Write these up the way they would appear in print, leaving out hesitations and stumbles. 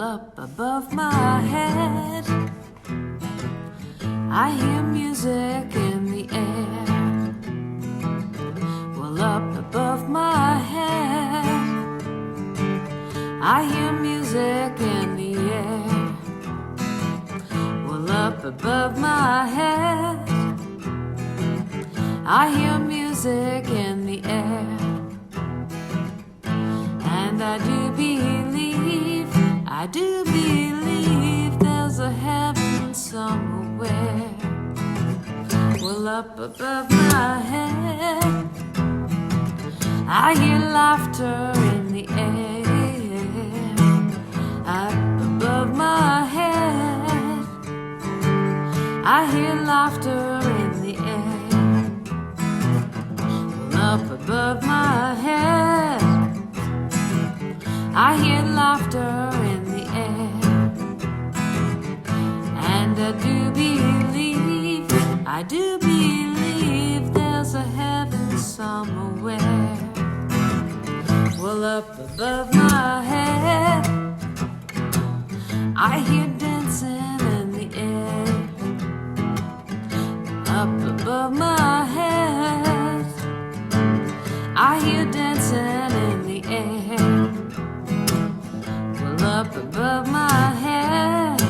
up above my head, I hear music in the air. Well, up above my head, I hear music in the air. Well, up above my head, I hear music in the air. And I do believe there's a heaven somewhere. Well, up above my head, I hear laughter in the air. Up above my head, I hear laughter in the air. Well, up above my head, I hear laughter in the air. And I do believe there's a heaven somewhere. Well, up above my head, I hear dancing in the air. Up above my head, I hear dancing in the air. Well, up above my head,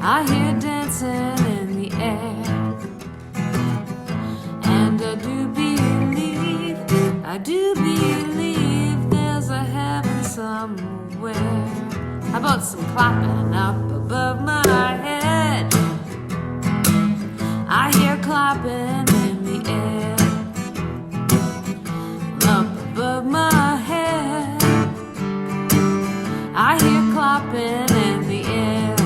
I hear dancing in the air. And I do believe there's a heaven somewhere. How about some clapping up above my head? I hear clapping in the air. Up above my head, I hear clapping in the air.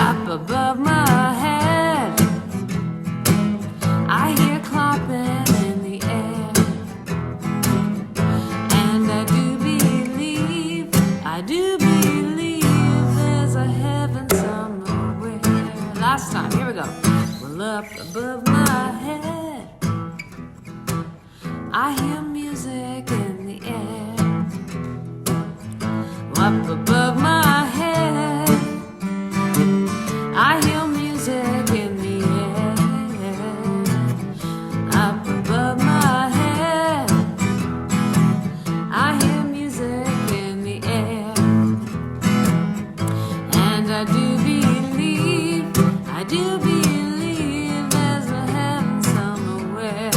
Up above my head, I hear clapping in the air. And I do believe there's a heaven somewhere. Last time, here we go. Well, up above my head, I hear music in the air. Up above my head, I hear music in the air. Up above my head, I hear music in the air. And I do believe there's a heaven somewhere.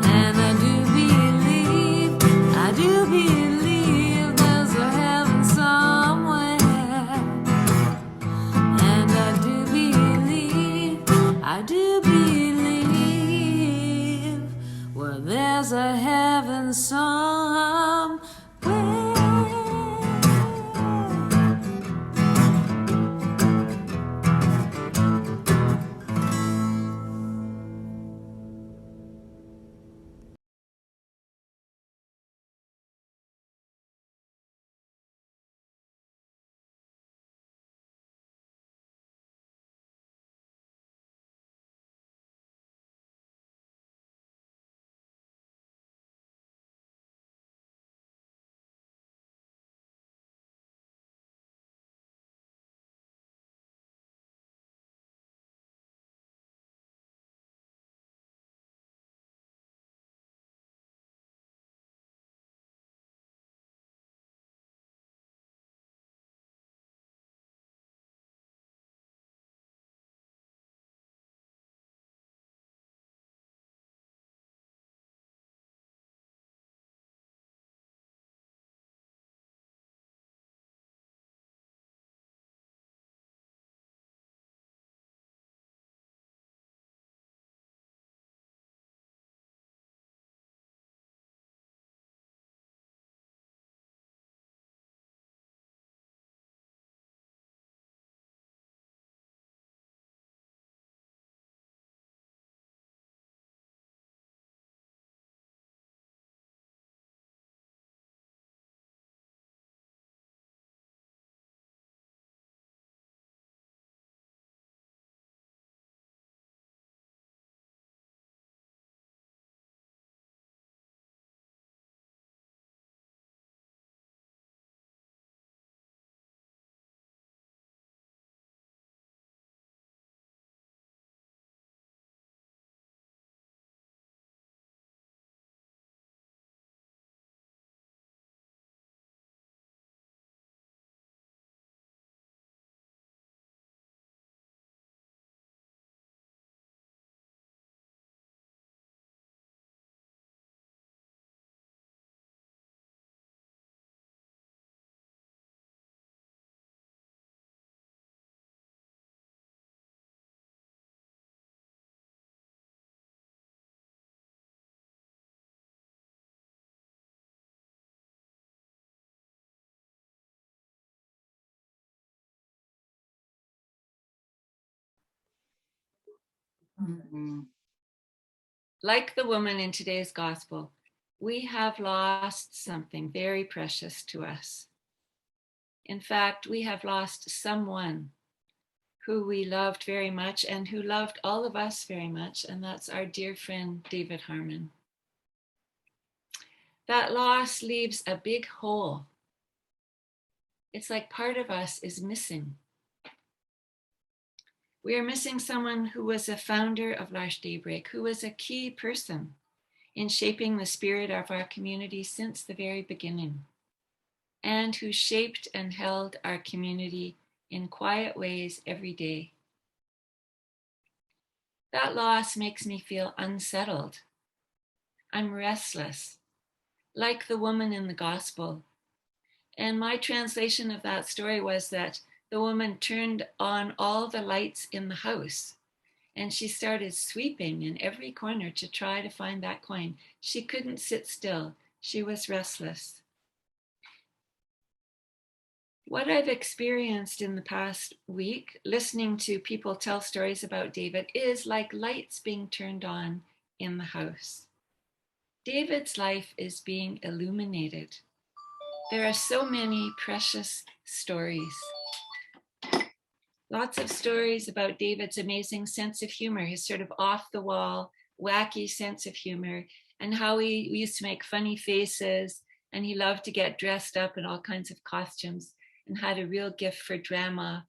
And I do believe there's a heaven somewhere. And I do believe, well, there's a heaven somewhere. Mm-hmm. Like the woman in today's gospel, we have lost something very precious to us. In fact, we have lost someone who we loved very much and who loved all of us very much, and that's our dear friend David Harmon. That loss leaves a big hole. It's like part of us is missing. We are missing someone who was a founder of L'Arche Daybreak, who was a key person in shaping the spirit of our community since the very beginning, and who shaped and held our community in quiet ways every day. That loss makes me feel unsettled. I'm restless, like the woman in the gospel. And my translation of that story was that the woman turned on all the lights in the house and she started sweeping in every corner to try to find that coin. She couldn't sit still. She was restless. What I've experienced in the past week, listening to people tell stories about David, is like lights being turned on in the house. David's life is being illuminated. There are so many precious stories. Lots of stories about David's amazing sense of humor, his sort of off the wall, wacky sense of humor, and how he used to make funny faces, and he loved to get dressed up in all kinds of costumes and had a real gift for drama.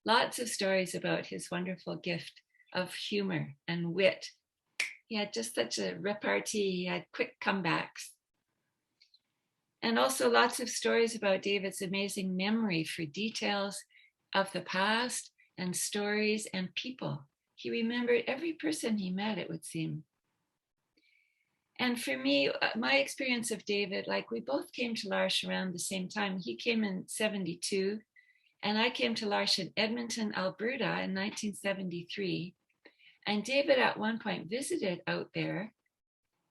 Lots of stories about his wonderful gift of humor and wit. He had just such a repartee, he had quick comebacks. And also lots of stories about David's amazing memory for details of the past and stories and people. He remembered every person he met, it would seem. And for me, my experience of David, like we both came to L'Arche around the same time. He came in 72, and I came to L'Arche in Edmonton, Alberta in 1973. And David at one point visited out there.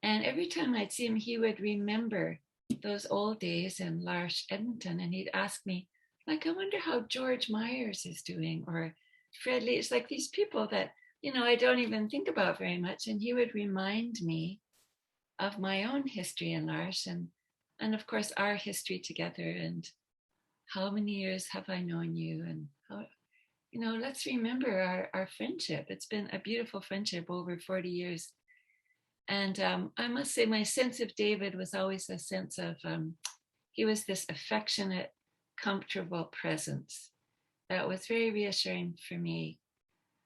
And every time I'd see him, he would remember those old days in L'Arche, Edmonton. And he'd ask me, like, I wonder how George Myers is doing, or Fred Lee. It's like these people that, I don't even think about very much. And he would remind me of my own history in L'Arche and of course our history together, and how many years have I known you, and how, let's remember our friendship. It's been a beautiful friendship over 40 years. And I must say my sense of David was always a sense of, he was this affectionate, comfortable presence that was very reassuring for me.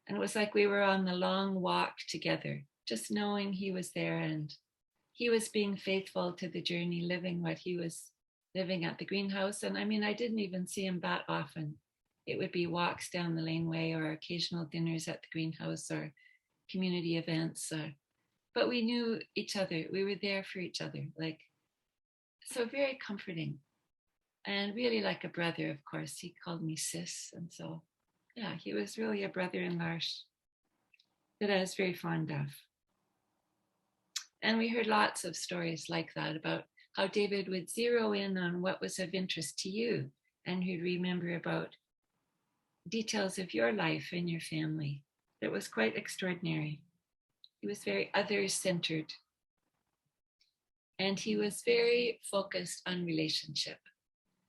And it was like we were on the long walk together, just knowing he was there and he was being faithful to the journey, living what he was living at the greenhouse. And I mean, I didn't even see him that often. It would be walks down the laneway or occasional dinners at the greenhouse or community events. But we knew each other. We were there for each other. Like, so very comforting. And really like a brother, of course. He called me sis. And so, yeah, he was really a brother in L'Arche that I was very fond of. And we heard lots of stories like that about how David would zero in on what was of interest to you, and he'd remember about details of your life and your family. It was quite extraordinary. He was very other-centered, and he was very focused on relationship.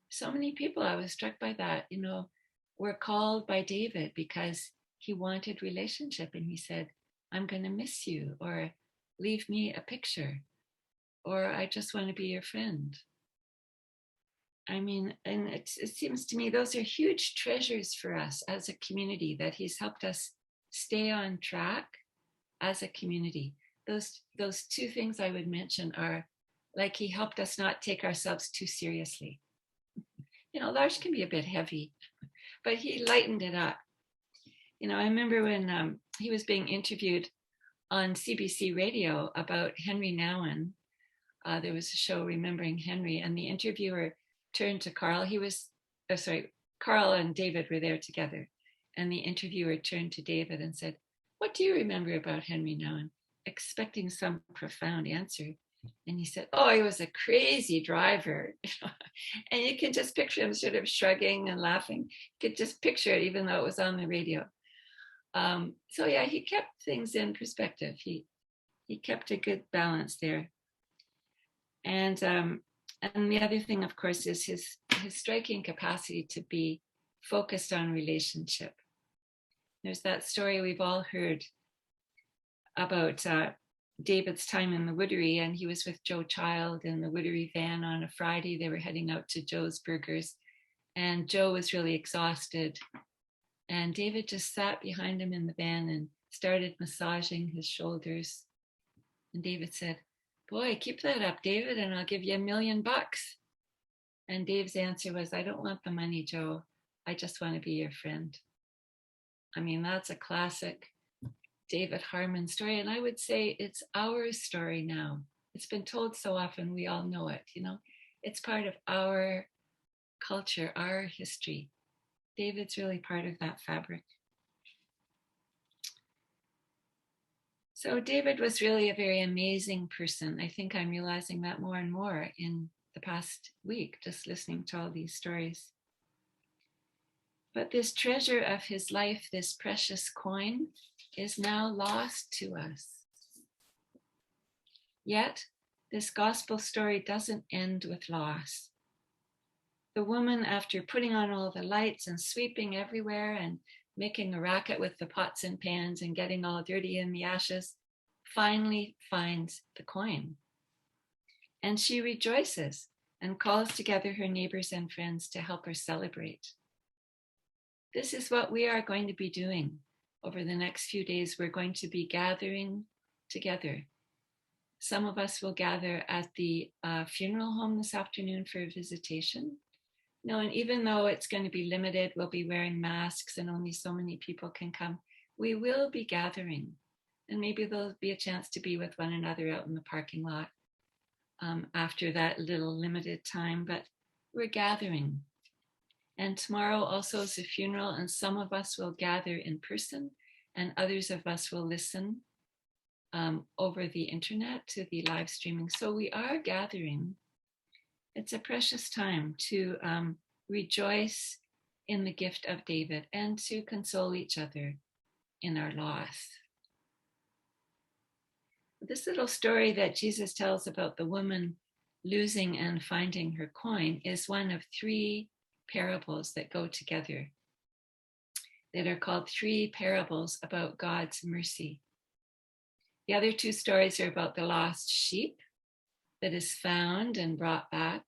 So many people, I was struck by that, were called by David because he wanted relationship, and he said, I'm going to miss you, or leave me a picture, or I just want to be your friend. I mean, and it seems to me those are huge treasures for us as a community, that he's helped us stay on track as a community. Those two things I would mention are, like, he helped us not take ourselves too seriously. L'Arche can be a bit heavy, but he lightened it up. I remember when he was being interviewed on CBC radio about Henry Nouwen. There was a show, Remembering Henry, and the interviewer turned to Carl. Carl and David were there together. And the interviewer turned to David and said, what do you remember about Henry Nouwen? Expecting some profound answer. And he said, oh, he was a crazy driver. And you can just picture him sort of shrugging and laughing. You could just picture it, even though it was on the radio. So yeah, he kept things in perspective. He kept a good balance there. And the other thing, of course, is his striking capacity to be focused on relationship. There's that story we've all heard about David's time in the Woodery, and he was with Joe Child in the Woodery van on a Friday. They were heading out to Joe's Burgers, and Joe was really exhausted. And David just sat behind him in the van and started massaging his shoulders. And David said, "Boy, keep that up, David, and I'll give you $1 million." And Dave's answer was, "I don't want the money, Joe. I just want to be your friend." I mean, that's a classic David Harmon story. And I would say it's our story now. It's been told so often, we all know it, you know. It's part of our culture, our history. David's really part of that fabric. So David was really a very amazing person. I think I'm realizing that more and more in the past week, just listening to all these stories. But this treasure of his life, this precious coin, is now lost to us. Yet, this gospel story doesn't end with loss. The woman, after putting on all the lights and sweeping everywhere and making a racket with the pots and pans and getting all dirty in the ashes, finally finds the coin. And she rejoices and calls together her neighbors and friends to help her celebrate. This is what we are going to be doing over the next few days. We're going to be gathering together. Some of us will gather at the funeral home this afternoon for a visitation. No, and even though it's going to be limited, we'll be wearing masks and only so many people can come. We will be gathering, and maybe there'll be a chance to be with one another out in the parking lot after that little limited time, but we're gathering. And tomorrow also is a funeral, and some of us will gather in person, and others of us will listen over the internet to the live streaming. So we are gathering. It's a precious time to rejoice in the gift of David and to console each other in our loss. This little story that Jesus tells about the woman losing and finding her coin is one of 3 parables that go together, that are called 3 parables about God's mercy. The other 2 stories are about the lost sheep that is found and brought back,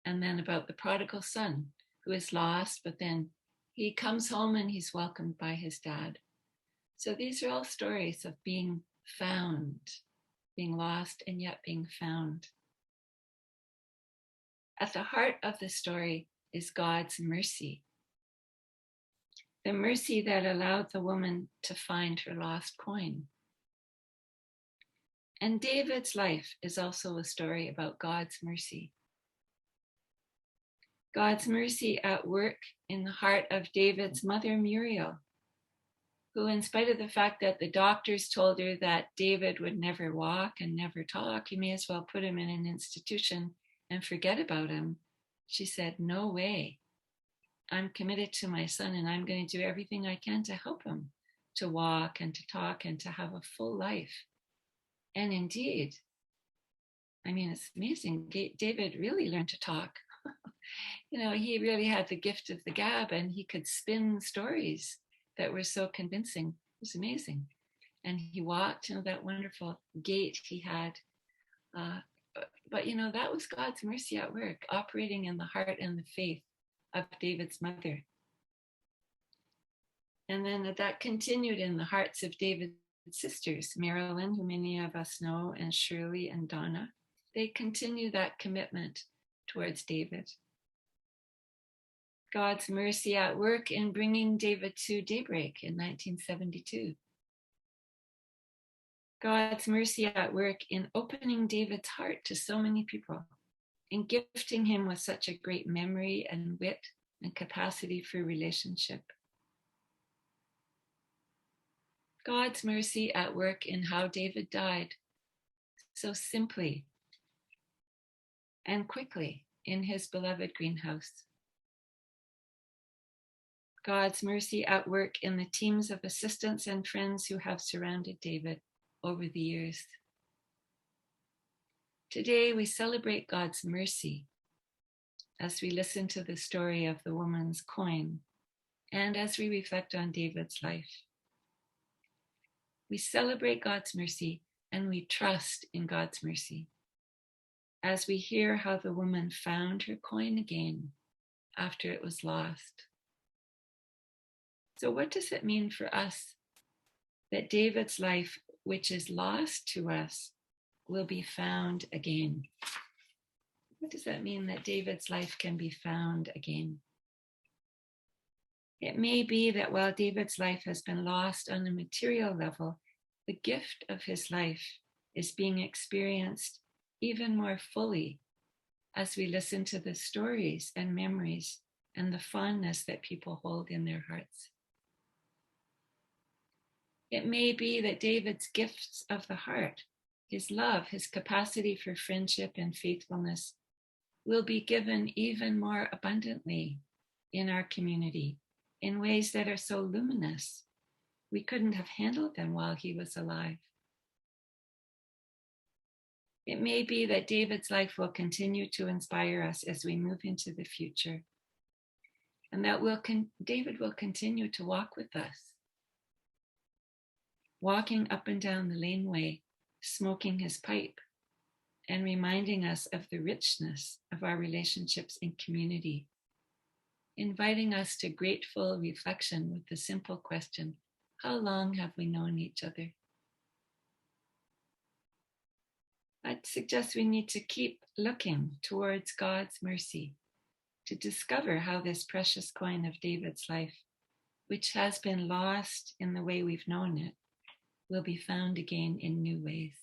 and then about the prodigal son who is lost, but then he comes home and he's welcomed by his dad. So these are all stories of being found, being lost and yet being found. At the heart of the story is God's mercy. The mercy that allowed the woman to find her lost coin. And David's life is also a story about God's mercy. God's mercy at work in the heart of David's mother, Muriel, who, in spite of the fact that the doctors told her that David would never walk and never talk, you may as well put him in an institution and forget about him, she said, "No way. I'm committed to my son, and I'm going to do everything I can to help him to walk and to talk and to have a full life." And indeed, I mean, it's amazing. David really learned to talk. You know, he really had the gift of the gab, and he could spin stories that were so convincing. It was amazing. And he walked, you know, that wonderful gait he had. But, you know, that was God's mercy at work, operating in the heart and the faith of David's mother. And then that continued in the hearts of David's sisters, Marilyn, who many of us know, and Shirley and Donna. They continue that commitment towards David. God's mercy at work in bringing David to daybreak in 1972. God's mercy at work in opening David's heart to so many people, in gifting him with such a great memory and wit and capacity for relationship. God's mercy at work in how David died so simply and quickly in his beloved greenhouse. God's mercy at work in the teams of assistants and friends who have surrounded David over the years. Today, we celebrate God's mercy as we listen to the story of the woman's coin and as we reflect on David's life. We celebrate God's mercy and we trust in God's mercy as we hear how the woman found her coin again after it was lost. So, what does it mean for us that David's life, which is lost to us, will be found again? What does that mean that David's life can be found again? It may be that while David's life has been lost on a material level, the gift of his life is being experienced even more fully as we listen to the stories and memories and the fondness that people hold in their hearts. It may be that David's gifts of the heart, his love, his capacity for friendship and faithfulness, will be given even more abundantly in our community in ways that are so luminous. We couldn't have handled them while he was alive. It may be that David's life will continue to inspire us as we move into the future, and that David will continue to walk with us, walking up and down the laneway, smoking his pipe, and reminding us of the richness of our relationships in community, inviting us to grateful reflection with the simple question, how long have we known each other? I'd suggest we need to keep looking towards God's mercy to discover how this precious coin of David's life, which has been lost in the way we've known it, will be found again in new ways.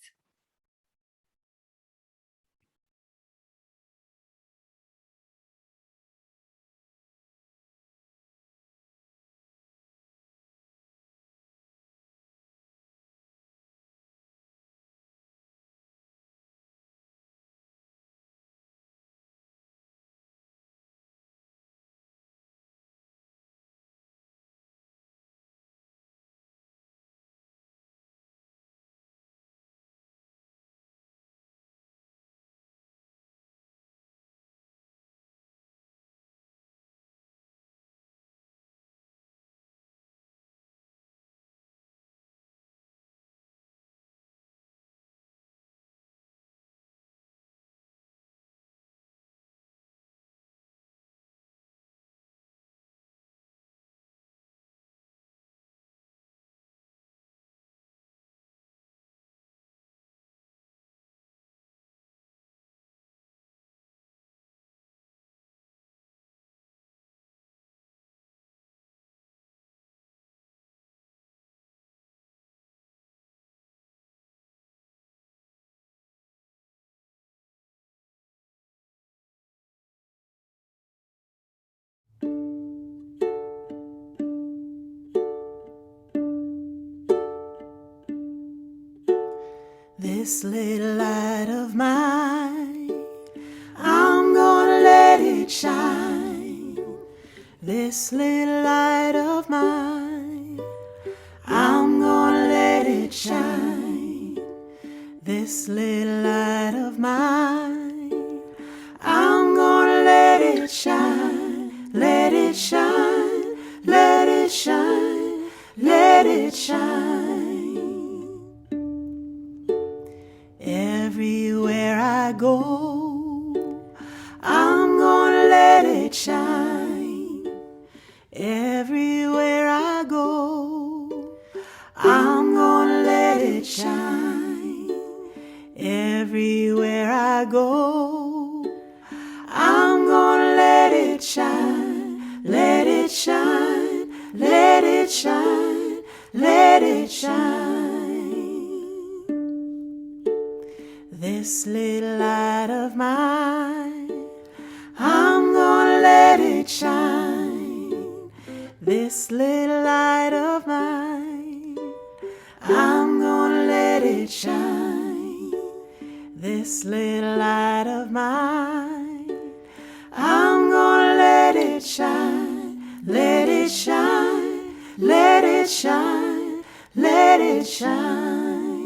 This little light of mine, I'm gonna let it shine. This little light of mine, I'm gonna let it shine. This little light of mine, I'm gonna let it shine. Let it shine, let it shine, let it shine. Everywhere I go, I'm gonna let it shine. Everywhere I go, I'm gonna let it shine. Everywhere I go, I'm gonna let it shine. Let it shine, let it shine, let it shine. This little light of mine, I'm gonna let it shine. This little light of mine, I'm gonna let it shine. This little light of mine, I'm gonna let it shine. Let it it shine, let it shine, let it shine.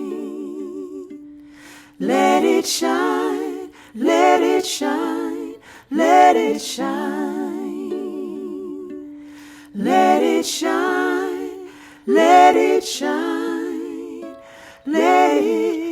Let it shine, let it shine, let it shine. Let it shine, let it shine, let it